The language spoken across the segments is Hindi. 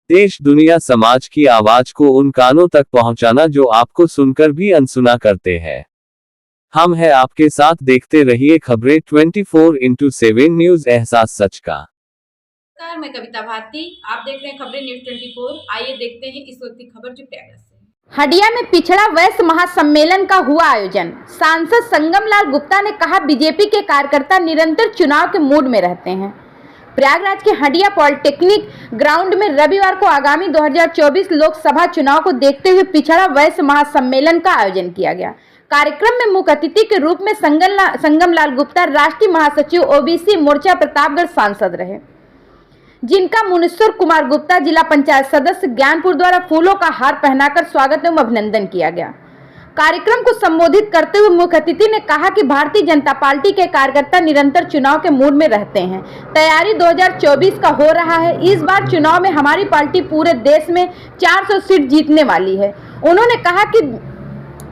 देश दुनिया समाज की आवाज को उन कानों तक पहुंचाना जो आपको सुनकर भी अनसुना करते हैं। हम हैं आपके साथ, देखते रहिए खबरें 24x7 न्यूज, एहसास सच का। नमस्कार, मैं कविता भारती, आप देख रहे हैं खबरें न्यूज 24। आइए देखते हैं इस वक्त की खबर जो प्रयागराज से। हडिया में पिछड़ा वैश्य महासम्मेलन का हुआ आयोजन। सांसद संगमलाल गुप्ता ने कहा, बीजेपी के कार्यकर्ता निरंतर चुनाव के मूड में रहते हैं। प्रयागराज के हडिया पॉलिटेक्निक ग्राउंड में रविवार को आगामी 2024 लोकसभा चुनाव को देखते हुए पिछड़ा वैश्य महासम्मेलन का आयोजन किया गया। कार्यक्रम में मुख्य अतिथि के रूप में संगमलाल गुप्ता राष्ट्रीय महासचिव ओबीसी मोर्चा प्रतापगढ़ सांसद रहे, जिनका मुनेश्वर कुमार गुप्ता जिला पंचायत सदस्य ज्ञानपुर द्वारा फूलों का हार पहनाकर स्वागत एवं अभिनंदन किया गया। कार्यक्रम को संबोधित करते हुए मुख्य अतिथि ने कहा कि भारतीय जनता पार्टी के कार्यकर्ता निरंतर चुनाव के मूड में रहते हैं। तैयारी 2024 का हो रहा है। इस बार चुनाव में हमारी पार्टी पूरे देश में 400 सीट जीतने वाली है। उन्होंने कहा कि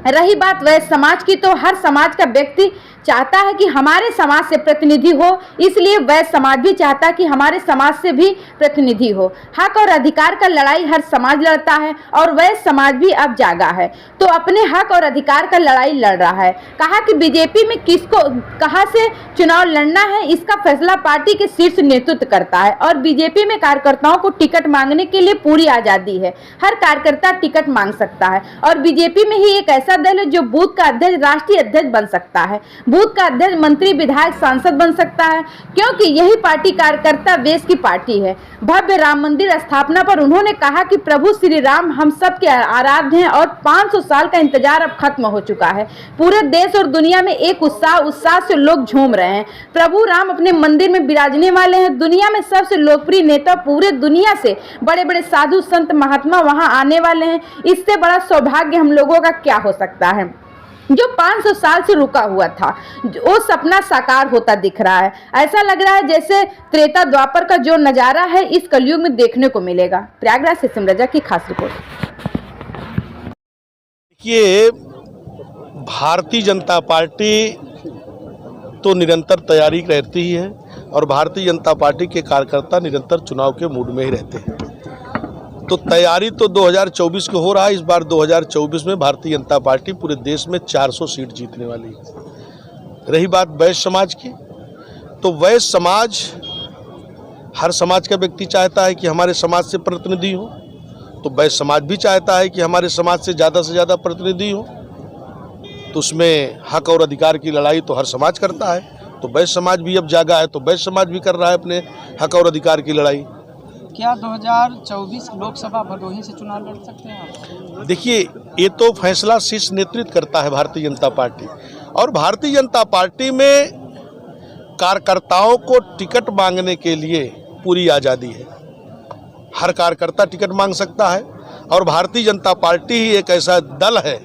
रही बात वैश्य समाज की, तो हर समाज का व्यक्ति चाहता है कि हमारे समाज से प्रतिनिधि हो, इसलिए वैश्य समाज भी चाहता है कि हमारे समाज से भी प्रतिनिधि हो। हक और अधिकार का लड़ाई हर समाज लड़ता है और वैश्य समाज भी अब जागा है, तो अपने हक और अधिकार का लड़ाई लड़ रहा है। कहा कि बीजेपी में किसको कहां से चुनाव लड़ना है, इसका फैसला पार्टी के शीर्ष नेतृत्व करता है और बीजेपी में कार्यकर्ताओं को टिकट मांगने के लिए पूरी आजादी है। हर कार्यकर्ता टिकट मांग सकता है और बीजेपी में ही एक ऐसा दल है जो बूथ का अध्यक्ष राष्ट्रीय अध्यक्ष बन सकता है, बूथ का अध्यक्ष मंत्री विधायक सांसद बन सकता है, क्योंकि यही पार्टी कार्यकर्ता देश की पार्टी है। भव्य राम मंदिर स्थापना पर उन्होंने कहा कि प्रभु श्री राम हम सब के आराध्य हैं और 500 साल का इंतजार अब खत्म हो चुका है। पूरे देश और दुनिया में एक उत्साह से लोग झूम रहे हैं। प्रभु राम अपने मंदिर में विराजने वाले हैं। दुनिया में सबसे लोकप्रिय नेता, पूरे दुनिया से बड़े बड़े साधु संत महात्मा वहां आने वाले हैं। इससे बड़ा सौभाग्य हम लोगों का क्या हो सकता है। जो 500 साल से रुका हुआ था, वो सपना साकार होता दिख रहा है। ऐसा लग रहा है जैसे त्रेता द्वापर का जो नजारा है इस कलयुग में देखने को मिलेगा। प्रयागराज से सिमरजा की खास रिपोर्ट। ये भारतीय जनता पार्टी तो निरंतर तैयारी रहती ही है और भारतीय जनता पार्टी के कार्यकर्ता निरंतर चुनाव के मूड में ही रहते हैं। तो तैयारी तो 2024 को हो रहा है। इस बार 2024 में भारतीय जनता पार्टी पूरे देश में 400 सीट जीतने वाली है। रही बात वैश्य समाज की, तो वैश्य समाज, हर समाज का व्यक्ति चाहता है कि हमारे समाज से प्रतिनिधि हो, तो वैश्य समाज भी चाहता है कि हमारे समाज से ज़्यादा प्रतिनिधि हो। तो उसमें हक और अधिकार की लड़ाई तो हर समाज करता है, तो वैश्य समाज भी अब जागा है, तो वैश्य समाज भी कर रहा है अपने हक और अधिकार की लड़ाई। क्या 2024 लोकसभा भदोही से चुनाव लड़ सकते हैं आप? देखिए, ये तो फैसला शीर्ष नेतृत्व करता है भारतीय जनता पार्टी, और भारतीय जनता पार्टी में कार्यकर्ताओं को टिकट मांगने के लिए पूरी आज़ादी है। हर कार्यकर्ता टिकट मांग सकता है और भारतीय जनता पार्टी ही एक ऐसा दल है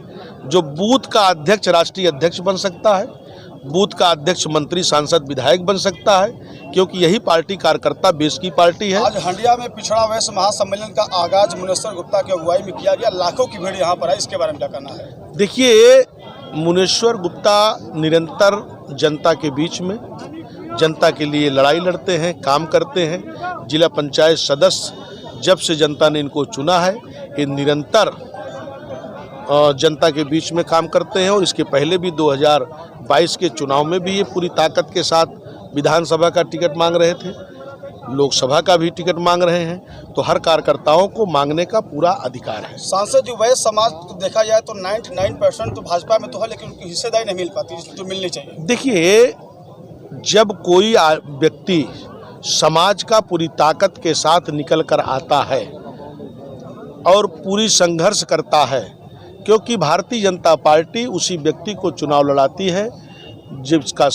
जो बूथ का अध्यक्ष राष्ट्रीय अध्यक्ष बन सकता है, बूथ का अध्यक्ष मंत्री सांसद विधायक बन सकता है, क्योंकि यही पार्टी कार्यकर्ता बेस की पार्टी है। आज हंडिया में पिछड़ा वैश्य महासम्मेलन का आगाज मुनेश्वर गुप्ता की अगुवाई में किया गया। लाखों की भीड़ यहाँ पर है, इसके बारे में क्या कहना है? देखिए, मुनेश्वर गुप्ता निरंतर जनता के बीच में जनता के लिए लड़ाई लड़ते हैं, काम करते हैं। जिला पंचायत सदस्य जब से जनता ने इनको चुना है, ये निरंतर जनता के बीच में काम करते हैं और इसके पहले भी 2022 के चुनाव में भी ये पूरी ताकत के साथ विधानसभा का टिकट मांग रहे थे, लोकसभा का भी टिकट मांग रहे हैं। तो हर कार्यकर्ताओं को मांगने का पूरा अधिकार है। सांसद जो वैश्य समाज तो देखा जाए तो 99% तो भाजपा में तो है, लेकिन उनकी हिस्सेदारी नहीं मिल पाती, जो मिलनी चाहिए। देखिए, जब कोई व्यक्ति समाज का पूरी ताकत के साथ निकल कर आता है और पूरी संघर्ष करता है, क्योंकि भारतीय जनता पार्टी उसी व्यक्ति को चुनाव लड़ाती है जिसका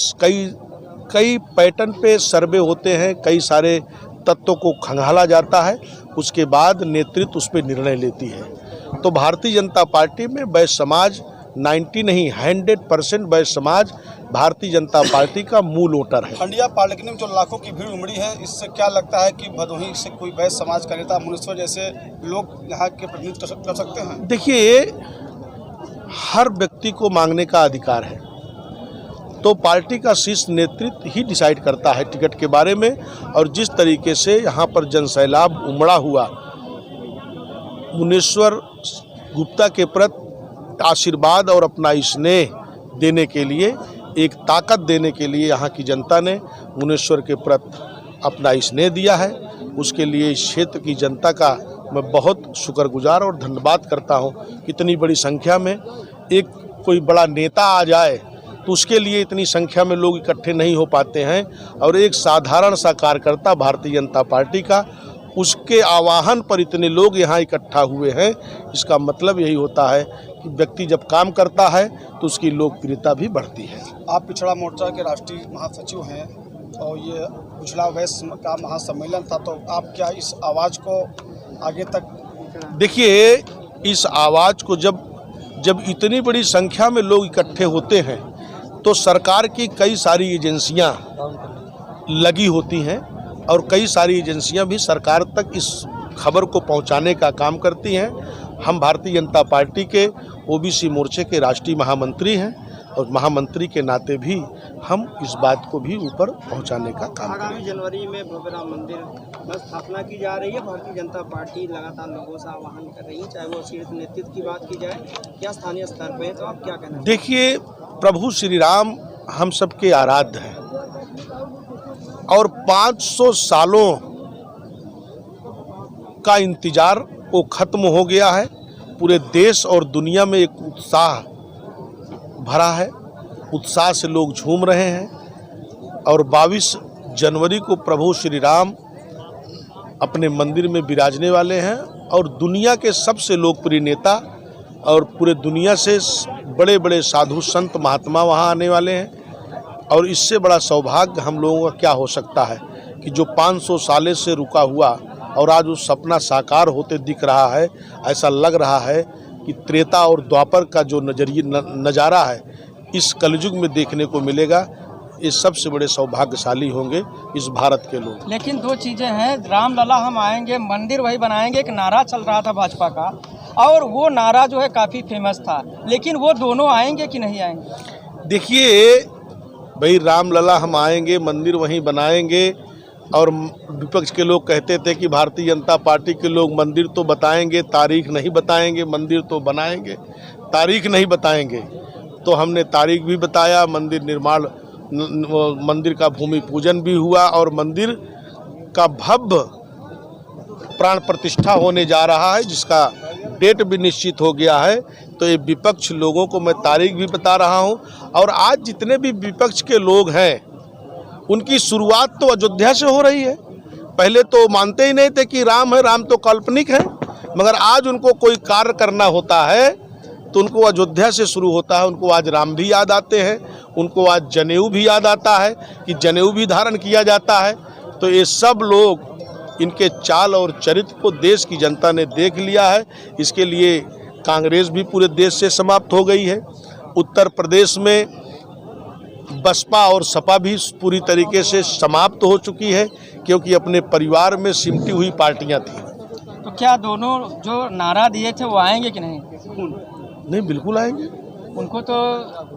कई पैटर्न पे सर्वे होते हैं, कई सारे तत्वों को खंगाला जाता है, उसके बाद नेतृत्व उस पर निर्णय लेती है। तो भारतीय जनता पार्टी में वैश्य समाज 90 नहीं 100% वैश्य समाज भारतीय जनता पार्टी का मूल वोटर है। हंडिया पॉलिटेक्निक में जो लाखों की भीड़ उमड़ी है, इससे क्या लगता है कि भदोही से कोई वैश्य समाज का नेता मुनेश्वर जैसे लोग यहाँ के प्रतिनिधित्व कर सकते हैं? देखिए, हर व्यक्ति को मांगने का अधिकार है, तो पार्टी का शीर्ष नेतृत्व ही डिसाइड करता है टिकट के बारे में। और जिस तरीके से यहाँ पर जनसैलाब उमड़ा हुआ मुनेश्वर गुप्ता के प्रति आशीर्वाद और अपना स्नेह देने के लिए, एक ताकत देने के लिए यहाँ की जनता ने मुनेश्वर के प्रति अपना स्नेह दिया है। उसके लिए इस क्षेत्र की जनता का मैं बहुत शुक्रगुजार और धन्यवाद करता हूँ। इतनी बड़ी संख्या में एक कोई बड़ा नेता आ जाए तो उसके लिए इतनी संख्या में लोग इकट्ठे नहीं हो पाते हैं, और एक साधारण सा कार्यकर्ता भारतीय जनता पार्टी का, उसके आह्वान पर इतने लोग यहाँ इकट्ठा हुए हैं। इसका मतलब यही होता है कि व्यक्ति जब काम करता है तो उसकी लोकप्रियता भी बढ़ती है। आप पिछड़ा मोर्चा के राष्ट्रीय महासचिव हैं और ये पिछड़ा वैश्य का महासम्मेलन था, तो आप क्या इस आवाज़ को आगे तक? देखिए, इस आवाज़ को जब इतनी बड़ी संख्या में लोग इकट्ठे होते हैं तो सरकार की कई सारी एजेंसियां लगी होती हैं, और कई सारी एजेंसियां भी सरकार तक इस खबर को पहुंचाने का काम करती हैं। हम भारतीय जनता पार्टी के ओबीसी मोर्चे के राष्ट्रीय महामंत्री हैं, और महामंत्री के नाते भी हम इस बात को भी ऊपर पहुंचाने का काम करेंगे। आगामी जनवरी में भव्य राम मंदिर में स्थापना की जा रही है। भारतीय जनता पार्टी लगातार लोगों से आह्वान कर रही है, चाहे वो शीर्ष नेतृत्व की बात की जाए या स्थानीय स्तर पर, तो आप क्या कहना? देखिए, प्रभु श्री राम हम सबके आराध्य हैं, और 500 सालों का इंतजार वो खत्म हो गया है। पूरे देश और दुनिया में एक उत्साह भरा है, उत्साह से लोग झूम रहे हैं, और 22 जनवरी को प्रभु श्री राम अपने मंदिर में विराजने वाले हैं, और दुनिया के सबसे लोकप्रिय नेता और पूरे दुनिया से बड़े बड़े साधु संत महात्मा वहाँ आने वाले हैं। और इससे बड़ा सौभाग्य हम लोगों का क्या हो सकता है कि जो 500 साल से रुका हुआ और आज वो सपना साकार होते दिख रहा है। ऐसा लग रहा है कि त्रेता और द्वापर का जो नज़ारा है इस कलयुग में देखने को मिलेगा। ये सबसे बड़े सौभाग्यशाली होंगे इस भारत के लोग। लेकिन दो चीज़ें हैं, रामलला हम आएंगे, मंदिर वही बनाएंगे, एक नारा चल रहा था भाजपा का, और वो नारा जो है काफ़ी फेमस था, लेकिन वो दोनों आएंगे कि नहीं आएंगे? देखिए भाई, रामलला हम आएंगे, मंदिर वहीं बनाएंगे, और विपक्ष के लोग कहते थे कि भारतीय जनता पार्टी के लोग मंदिर तो बताएंगे, तारीख नहीं बताएंगे, मंदिर तो बनाएंगे, तारीख नहीं बताएंगे। तो हमने तारीख भी बताया, मंदिर निर्माण, मंदिर का भूमि पूजन भी हुआ, और मंदिर का भव्य प्राण प्रतिष्ठा होने जा रहा है, जिसका डेट भी निश्चित हो गया है। तो ये विपक्ष लोगों को मैं तारीख भी बता रहा हूँ। और आज जितने भी विपक्ष के लोग हैं उनकी शुरुआत तो अयोध्या से हो रही है। पहले तो मानते ही नहीं थे कि राम है, राम तो काल्पनिक है, मगर आज उनको कोई कार्य करना होता है तो उनको अयोध्या से शुरू होता है। उनको आज राम भी याद आते हैं, उनको आज जनेऊ भी याद आता है कि जनेऊ भी धारण किया जाता है। तो ये सब लोग, इनके चाल और चरित्र को देश की जनता ने देख लिया है। इसके लिए कांग्रेस भी पूरे देश से समाप्त हो गई है। उत्तर प्रदेश में बसपा और सपा भी पूरी तरीके से समाप्त हो चुकी है, क्योंकि अपने परिवार में सिमटी हुई पार्टियां थी। तो क्या दोनों जो नारा दिए थे वो आएंगे कि नहीं? नहीं, बिल्कुल आएंगे। उनको तो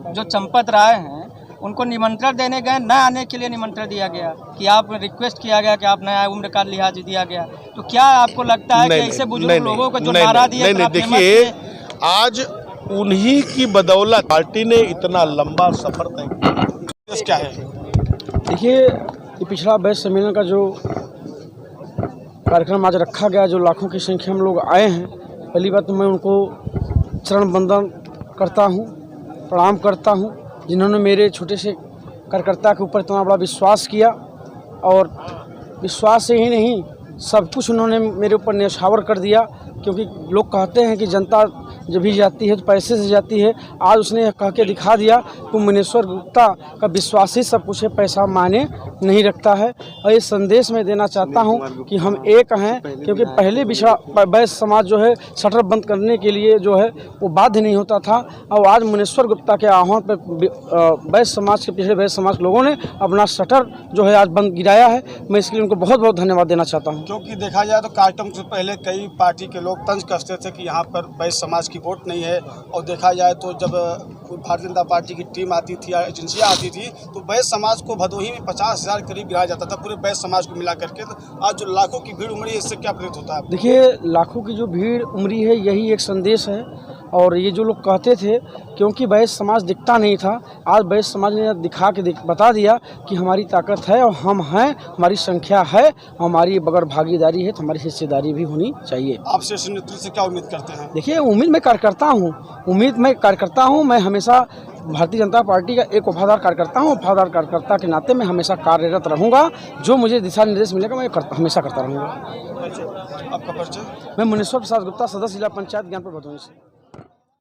जो चंपत राय हैं उनको निमंत्रण देने गए, न आने के लिए निमंत्रण दिया गया कि आप रिक्वेस्ट किया गया कि आप नया उम्र का लिहाज दिया गया। तो क्या आपको लगता है कि ऐसे बुजुर्ग लोगों को जो नारा दिए? नहीं, देखिए, आज उन्हीं की बदौलत पार्टी ने इतना लंबा सफर तय किया। क्या है? देखिए, ये पिछड़ा वैश्य सम्मेलन का जो कार्यक्रम आज रखा गया, जो लाखों की संख्या में लोग आए हैं, पहली बात तो मैं उनको चरण वंदन करता हूँ, प्रणाम करता हूँ, जिन्होंने मेरे छोटे से कार्यकर्ता के ऊपर इतना बड़ा विश्वास किया। और विश्वास से ही नहीं, सब कुछ उन्होंने मेरे ऊपर न्यौछावर कर दिया। क्योंकि लोग कहते हैं कि जनता जब भी जाती है तो पैसे से जाती है। आज उसने कह के दिखा दिया कि मुनेश्वर गुप्ता का विश्वास ही सब कुछ है, पैसा माने नहीं रखता है। और ये संदेश मैं देना चाहता हूँ कि हम एक हैं, क्योंकि पहले पिछड़ा वैश्य समाज जो है शटर बंद करने के लिए जो है वो बाध्य नहीं होता था, और आज मुनेश्वर गुप्ता के आह्वान पर वैश्य समाज के, पिछले वैश्य समाज लोगों ने अपना शटर जो है आज बंद गिराया है। मैं इसके लिए उनको बहुत बहुत धन्यवाद देना चाहता हूँ। क्योंकि देखा जाए तो कार्यक्रम से पहले कई पार्टी के लोग लोग तंज कसते थे कि यहाँ पर वैश्य समाज की वोट नहीं है। और देखा जाए तो जब भारतीय जनता पार्टी की टीम आती थी या एजेंसियाँ आती थी तो वैश्य समाज को भदोही में 50,000 करीब गिराया जाता था पूरे वैश्य समाज को मिला करके। तो आज जो लाखों की भीड़ उमड़ी है, इससे क्या प्रेरित होता है? देखिए, लाखों की जो भीड़ उमड़ी है यही एक संदेश है। और ये जो लोग कहते थे क्योंकि वैश्य समाज दिखता नहीं था, आज वैश्य समाज ने दिखा के बता दिया कि हमारी ताकत है और हम हैं, हमारी संख्या है, हमारी अगर भागीदारी है तो हमारी हिस्सेदारी भी होनी चाहिए। आप शीर्ष नेतृत्व से क्या उम्मीद करते हैं? देखिए, उम्मीद मैं कार्यकर्ता हूँ, मैं हमेशा भारतीय जनता पार्टी का एक वफादार कार्यकर्ता हूँ। वफादार कार्यकर्ता के नाते मैं हमेशा कार्यरत रहूँगा। जो मुझे दिशा निर्देश मिलेगा मैं हमेशा करता रहूँगा। आपका परिचय? मैं मुनीश्वर प्रसाद गुप्ता, सदस्य जिला पंचायत ज्ञानपुर भदोही से।